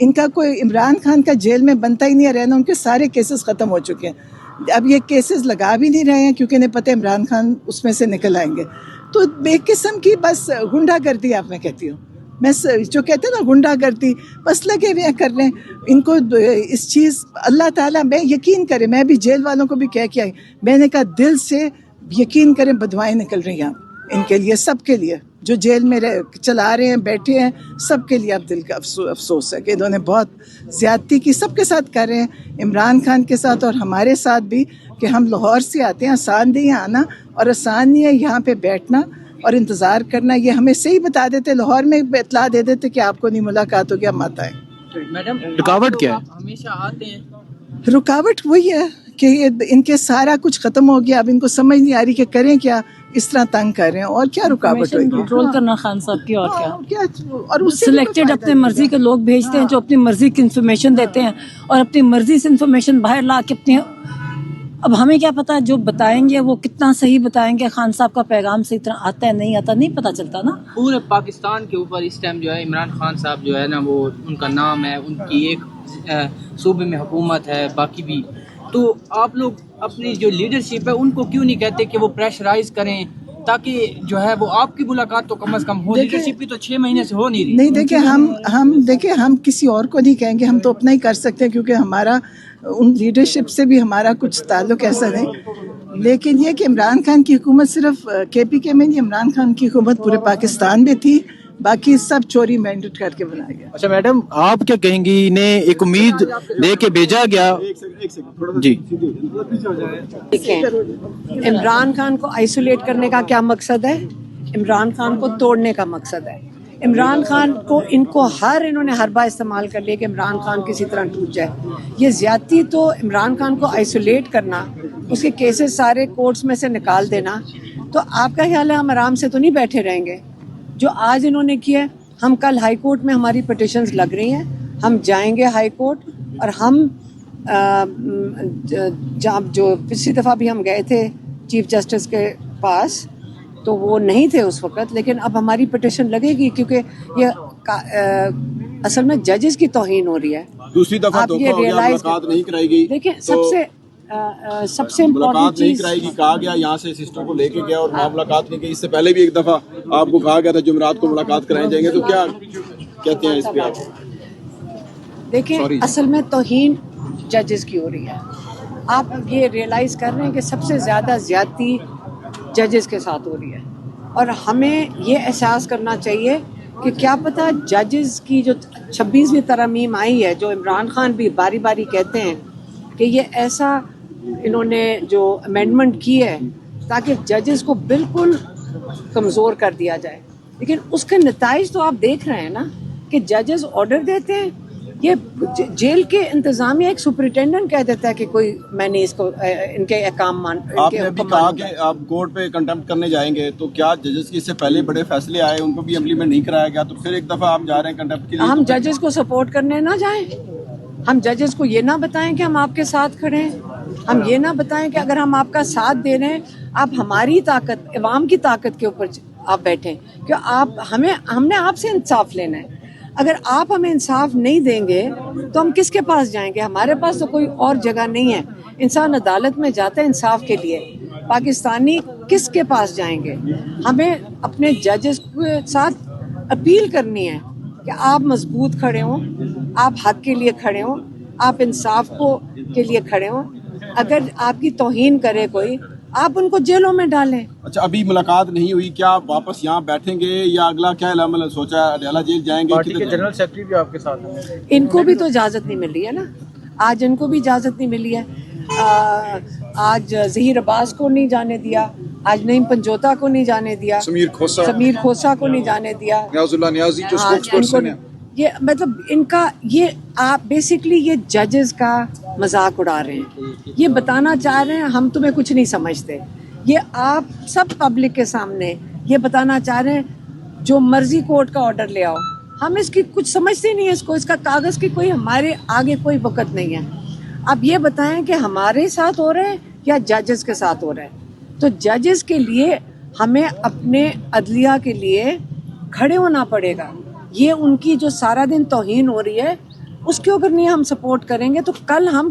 ان کا کوئی عمران خان کا جیل میں بنتا ہی نہیں ہے رہنا, ان کے سارے کیسز ختم ہو چکے ہیں. اب یہ کیسز لگا بھی نہیں رہے ہیں کیونکہ انہیں پتہ ہے عمران خان اس میں سے نکل آئیں گے. تو بے قسم کی بس گنڈا گردی آپ میں کہتی ہوں میں, جو کہتے ہیں نا گنڈا گردی, بس لگے ہوئے ہیں کر رہے ہیں ان کو اس چیز. اللہ تعالیٰ میں یقین کرے, میں بھی جیل والوں کو بھی کہہ کے آئی, میں نے کہا دل سے یقین کریں بدوائیں نکل رہی ہیں ان کے لیے, سب کے لیے جو جیل میں چلا رہے ہیں بیٹھے ہیں, سب کے لیے اب دل کا افسوس ہے کہ انہوں نے بہت زیادتی کی. سب کے ساتھ کر رہے ہیں, عمران خان کے ساتھ اور ہمارے ساتھ بھی, کہ ہم لاہور سے آتے ہیں, آسان نہیں ہے آنا اور آسان نہیں ہے یہاں پہ بیٹھنا اور انتظار کرنا. یہ ہمیں صحیح بتا دیتے, لاہور میں اطلاع دے دیتے کہ آپ کو نہیں ملاقات ہوگی, اب مت آئیں. میڈم رکاوٹ کیا ہے؟ ہمیشہ آتے ہیں. رکاوٹ وہی ہے کہ ان کے سارا کچھ ختم ہو گیا, اب ان کو سمجھ نہیں آ رہی کہ کریں کیا, اس طرح تنگ کر رہے ہیں. اور کیا رکاوٹ ہوئی, کنٹرول کرنا خان صاحب کی, اور کیا اور اس سے بھی کوئی سلیکٹڈ فائدہ اپنے مرضی کے لوگ بھیجتے ہیں جو اپنی مرضی کی انفارمیشن دیتے ہیں اور اپنی مرضی سے انفارمیشن باہر لا کے اپنے, اب ہمیں کیا پتا جو بتائیں گے وہ کتنا صحیح بتائیں گے, خان صاحب کا پیغام صحیح طرح آتا ہے نہیں آتا نہیں پتا چلتا نا. پورے پاکستان کے اوپر اس ٹائم جو ہے عمران خان صاحب جو ہے نا, وہ ان کا نام ہے, ان کی ایک صوبے میں حکومت ہے, باقی بھی. تو آپ لوگ اپنی جو لیڈرشپ ہے ان کو کیوں نہیں کہتے کہ وہ پریشرائز کریں تاکہ جو ہے وہ آپ کی ملاقات تو کم از کم ہو؟ لیڈرشپ کی تو 6 مہینے سے ہو نہیں رہی. نہیں دیکھیں ہم کسی اور کو نہیں کہیں گے, ہم تو اپنا ہی کر سکتے ہیں کیونکہ ہمارا ان لیڈرشپ سے بھی ہمارا کچھ تعلق ایسا نہیں. لیکن یہ کہ عمران خان کی حکومت صرف کے پی کے میں نہیں, عمران خان کی حکومت پورے پاکستان میں تھی, باقی سب چوری مینڈیٹ کر کے بنایا گیا. اچھا میڈم, آپ کیا کہیں گی, انہیں ایک امید دے کے بھیجا گیا جی, دیکھیں عمران خان کو آئسولیٹ کرنے کا کیا مقصد ہے, عمران خان کو توڑنے کا مقصد ہے. عمران خان کو انہوں نے حربہ استعمال کر لیا کہ عمران خان کسی طرح ٹوٹ جائے. یہ زیادتی تو عمران خان کو آئسولیٹ کرنا, اس کے کیسز سارے کورٹس میں سے نکال دینا. تو آپ کا خیال ہے ہم آرام سے تو نہیں بیٹھے رہیں گے؟ جو آج انہوں نے کیا, ہم کل ہائی کورٹ میں ہماری پٹیشنز لگ رہی ہیں, ہم جائیں گے ہائی کورٹ, اور ہم جو پچھلی دفعہ بھی ہم گئے تھے چیف جسٹس کے پاس تو وہ نہیں تھے اس وقت, لیکن اب ہماری پٹیشن لگے گی کیونکہ یہ اصل میں ججز کی توہین ہو رہی ہے. دوسری دفعہ آپ یہ ریئلائز ملاقات نہیں کرائی گئی, دیکھیں سب سے امپورٹنٹ ملاقات نہیں چیز, کرائی گئی, کہا گیا یہاں سے سسٹر کو لے کے گیا اور وہاں ملاقات نہیں کی. اس سے پہلے بھی ایک دفعہ آپ کو کہا گیا تھا جمعرات کو ملاقات کرائی جائیں گے, تو کیا کہتے ہیں اس پہ آپ؟ دیکھیں اصل میں توہین ججز کی ہو رہی ہے. آپ یہ ریئلائز کر رہے ہیں کہ سب سے زیادہ زیادتی ججز کے ساتھ ہو رہی ہے, اور ہمیں یہ احساس کرنا چاہیے کہ کیا پتہ ججز کی جو 26ویں ترمیم آئی ہے, جو عمران خان بھی باری باری کہتے ہیں کہ یہ ایسا انہوں نے جو امینڈمنٹ کی ہے تاکہ ججز کو بالکل کمزور کر دیا جائے, لیکن اس کے نتائج تو آپ دیکھ رہے ہیں نا کہ ججز آرڈر دیتے ہیں, یہ جیل کے انتظامیہ ایک سپرنٹینڈنٹ کہہ دیتا ہے کہ کوئی میں نے اس کو ان کے احکام آپ نے ابھی کہا کہ آپ کورٹ پہ کنٹمپٹ کرنے جائیں گے, تو کیا ججز کی اس سے پہلے بڑے فیصلے آئے ان کو بھی امپلیمنٹ نہیں کرایا گیا, تو پھر ایک دفعہ آپ جا رہے ہیں کنٹمپٹ کے لیے؟ ہم ججز کو سپورٹ کرنے نہ جائیں, ہم ججز کو یہ نہ بتائیں کہ ہم آپ کے ساتھ کھڑے ہیں, ہم یہ نہ بتائیں کہ اگر ہم آپ کا ساتھ دے رہے ہیں آپ ہماری طاقت, عوام کی طاقت کے اوپر آپ بیٹھیں, کہ ہم نے آپ سے انصاف لینا ہے. اگر آپ ہمیں انصاف نہیں دیں گے تو ہم کس کے پاس جائیں گے؟ ہمارے پاس تو کوئی اور جگہ نہیں ہے. انسان عدالت میں جاتا ہے انصاف کے لیے, پاکستانی کس کے پاس جائیں گے؟ ہمیں اپنے ججز کے ساتھ اپیل کرنی ہے کہ آپ مضبوط کھڑے ہوں, آپ حق کے لیے کھڑے ہوں, آپ انصاف کے لیے کھڑے ہوں. اگر آپ کی توہین کرے کوئی, آپ ان کو جیلوں میں ڈالیں. اچھا, ابھی ملاقات نہیں ہوئی, کیا آپ واپس یہاں بیٹھیں گے یا اگلا کیا عمل سوچا ہے؟ اڈیالہ جیل جائیں گے؟ پارٹی کے جنرل سیکرٹری بھی آپ کے ساتھ ہیں, ان کو بھی تو اجازت نہیں مل رہی ہے نا, آج ان کو بھی اجازت نہیں ملی ہے. آج ظہیر عباس کو نہیں جانے دیا, آج نعیم پنجوتا کو نہیں جانے دیا, سمیر کھوسا کو نہیں جانے دیا, نیاز اللہ نیازی جو اسپوکس پرسن ہیں. یہ مطلب ان کا یہ آپ بیسکلی یہ ججز کا مذاق اڑا رہے ہیں. یہ بتانا چاہ رہے ہیں ہم تمہیں کچھ نہیں سمجھتے. یہ آپ سب پبلک کے سامنے یہ بتانا چاہ رہے ہیں جو مرضی کورٹ کا آرڈر لے آؤ, ہم اس کی کچھ سمجھتے نہیں ہیں, اس کو, اس کا کاغذ کی کوئی ہمارے آگے کوئی وقت نہیں ہے. اب یہ بتائیں کہ ہمارے ساتھ ہو رہے ہیں یا ججز کے ساتھ ہو رہے ہیں. تو ججز کے لیے ہمیں اپنے عدلیہ کے لیے کھڑے ہونا پڑے گا. یہ ان کی جو سارا دن توہین ہو رہی ہے اس کے اوپر نہیں ہم سپورٹ کریں گے تو کل ہم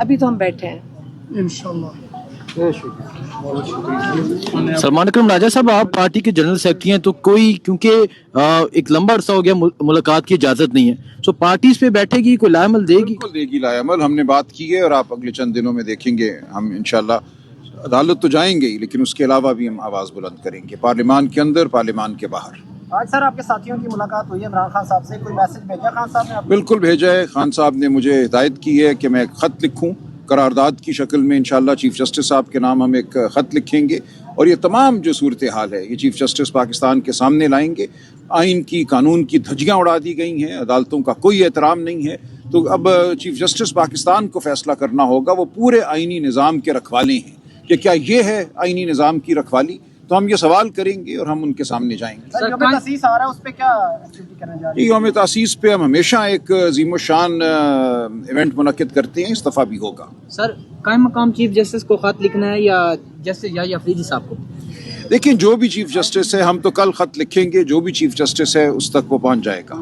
ابھی تو ہم بیٹھے ہیں سلمان اکرم راجہ صاحب آپ پارٹی کے جنرل سیکرٹری ہیں تو کوئی کیونکہ ایک لمبا عرصہ ہو گیا ملاقات کی اجازت نہیں ہے سو پارٹی اس پہ بیٹھے گی کوئی لائے عمل دے گی؟ بالکل دے گی لائے عمل. ہم نے بات کی ہے اور آپ اگلے چند دنوں میں دیکھیں گے. ہم انشاءاللہ عدالت تو جائیں گے ہی لیکن اس کے علاوہ بھی ہم آواز بلند کریں گے پارلیمان کے اندر پارلیمان کے باہر. آج سر آپ کے ساتھیوں کی ملاقات ہوئی ہے عمران خان صاحب سے, کوئی میسج بھیجا خان صاحب نے آپ کو؟ بالکل بھیجا ہے. خان صاحب نے مجھے ہدایت کی ہے کہ میں ایک خط لکھوں قرارداد کی شکل میں. انشاءاللہ چیف جسٹس صاحب کے نام ہم ایک خط لکھیں گے اور یہ تمام جو صورتحال ہے یہ چیف جسٹس پاکستان کے سامنے لائیں گے. آئین کی قانون کی دھجیاں اڑا دی گئی ہیں, عدالتوں کا کوئی احترام نہیں ہے. تو اب چیف جسٹس پاکستان کو فیصلہ کرنا ہوگا, وہ پورے آئینی نظام کے رکھوالے ہیں کہ کیا یہ ہے آئینی نظام کی رکھوالی. تو ہم یہ سوال کریں گے اور ہم ان کے سامنے جائیں گے. سر یوم تاسیس آ رہا ہے اس پہ کیا ایکٹیویٹی کرنے جا رہے ہیں؟ یوم تاسیس پہ ہم ہمیشہ ایک عظیم الشان ایونٹ منعقد کرتے ہیں, اس دفعہ بھی ہوگا. سر قائم مقام چیف جسٹس کو خط لکھنا ہے یا جسٹس یا افریدی صاحب کو؟ دیکھیں جو بھی چیف جسٹس ہے ہم تو کل خط لکھیں گے, جو بھی چیف جسٹس ہے اس تک وہ پہنچ جائے گا.